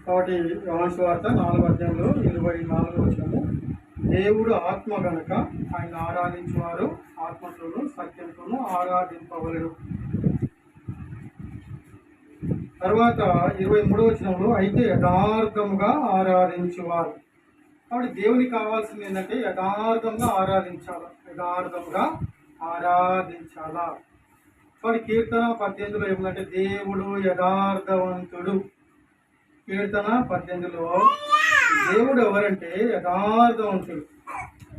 కాబట్టి యోహాను సువార్త 4వ అధ్యాయంలో 24వ వచనము, దేవుడు ఆత్మ గనుక ఆయన ఆరాధించువారు ఆత్మతోనూ సత్యంతోనూ ఆరాధింపవలెను. తర్వాత 23వ వచనంలో, అయితే యథార్థముగా ఆరాధించువారు. కాబట్టి దేవునికి కావాల్సింది ఏంటంటే యథార్థంగా ఆరాధించాలా, యథార్థంగా ఆరాధించాలా. కాబట్టి కీర్తన 18లో ఏముందంటే దేవుడు యథార్థవంతుడు. కీర్తన 18లో దేవుడు ఎవరంటే యథార్థవంతుడు.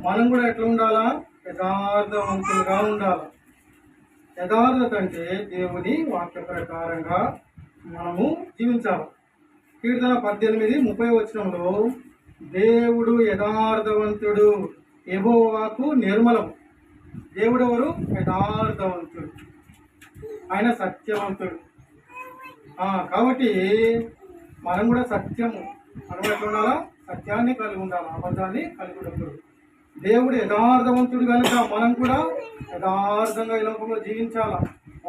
మనం కూడా ఎట్లా ఉండాలా? యథార్థవంతులుగా ఉండాలి. యథార్థత అంటే దేవుని వాక్య ప్రకారంగా మనము జీవించాలి. కీర్తన 18:30 వచనంలో దేవుడు యథార్థవంతుడు, యెహోవాకు నిర్మలం. దేవుడు ఎవరు? యథార్థవంతుడు, ఆయన సత్యవంతుడు. కాబట్టి మనం కూడా సత్యము, మనం ఎట్లా ఉండాలా? సత్యాన్ని కలిగి ఉండాలి, అబద్ధాన్ని కలిగి ఉండకూడదు. దేవుడు యథార్థవంతుడు కనుక మనం కూడా యథార్థంగా ఈ లోకంలో జీవించాల.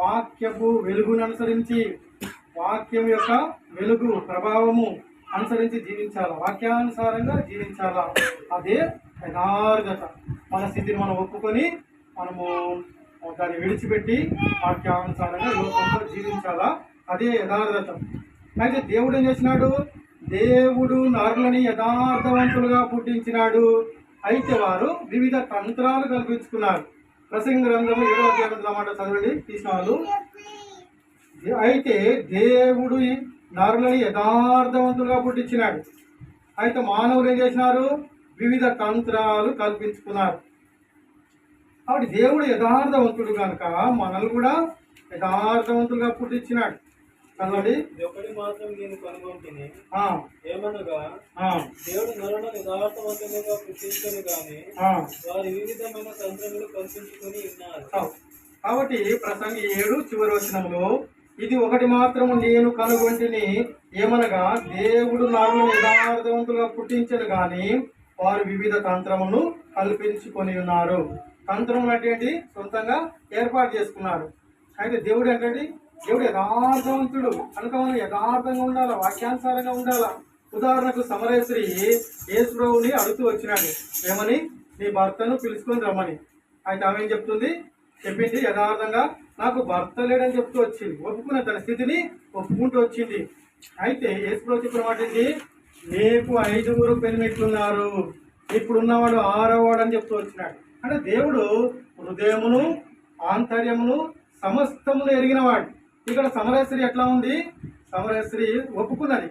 వాక్యపు వెలుగును అనుసరించి, వాక్యం యొక్క వెలుగు ప్రభావము అనుసరించి జీవించాల, వాక్యానుసారంగా జీవించాలా. అదే యథార్థత. మన స్థితిని మనం ఒప్పుకొని మనము దాన్ని విడిచిపెట్టి వాక్యానుసారంగా లోకంలో జీవించాలా. అదే యథార్థత. అయితే దేవుడు ఏం చేసినాడు? దేవుడు నరులని యథార్థవంతులుగా పుట్టించినాడు. అయితే వారు వివిధ తంత్రాలు కల్పించుకున్నారు. ప్రసంగి గ్రంథము 7వ అధ్యాయం మాట చదవండి, తీసినాలు. అయితే దేవుడు నరులని యథార్థవంతులుగా పుట్టించినాడు. అయితే మానవులు ఏం చేసినారు? వివిధ తంత్రాలు కల్పించుకున్నారు. కాబట్టి దేవుడు యథార్థవంతుడు కనుక మనల్ని కూడా యథార్థవంతులుగా పుట్టించినాడు. చదవండి. ఒకటి మాత్రం నేను కనుగొంటిని, ఏమనగా దేవుడు నరులను యథార్థవంతులుగా పుట్టించను గాని వారి వివిధమైన తంత్రములు కల్పించుకొని ఉన్నారు. కాబట్టి ప్రసంగి 7 చివరి వచనంలో ఇది ఒకటి మాత్రం నేను కనుగొంటిని, ఏమనగా దేవుడు నరులను యథార్థవంతులుగా పుట్టించను గాని వారు వివిధ తంత్రమును కల్పించుకొని ఉన్నారు. తంత్రములు అంటే సొంతంగా ఏర్పాటు చేసుకున్నారు. అయితే దేవుడు ఏంటంటే దేవుడు యథార్థవంతుడు కనుక మనం యథార్థంగా ఉండాలా, వాక్యానుసారంగా ఉండాలా. ఉదాహరణకు సమరేశ్వరి యేసు ప్రభువుని అడుగుతూ వచ్చినాడు, ఏమని? నీ భర్తను పిలుచుకొని రమ్మని. అయితే ఆమె ఏం చెప్పింది యథార్థంగా నాకు భర్త లేడని చెప్తూ వచ్చింది. ఒప్పుకున్న తన స్థితిని ఒప్పుకుంటూ వచ్చింది. అయితే యేసు ప్రభు చెప్పిన మాట ఏంటి? నీకు 5 పెనిమిట్లున్నారు, ఇప్పుడున్నవాడు 6వ వాడు అని చెప్తూ వచ్చినాడు. అంటే దేవుడు హృదయమును ఆంతర్యమును సమస్తమును ఎరిగినవాడు. ఇక్కడ సమరేశ్వరి ఎట్లా ఉంది? సమరేశ్వరి ఒప్పుకున్నది.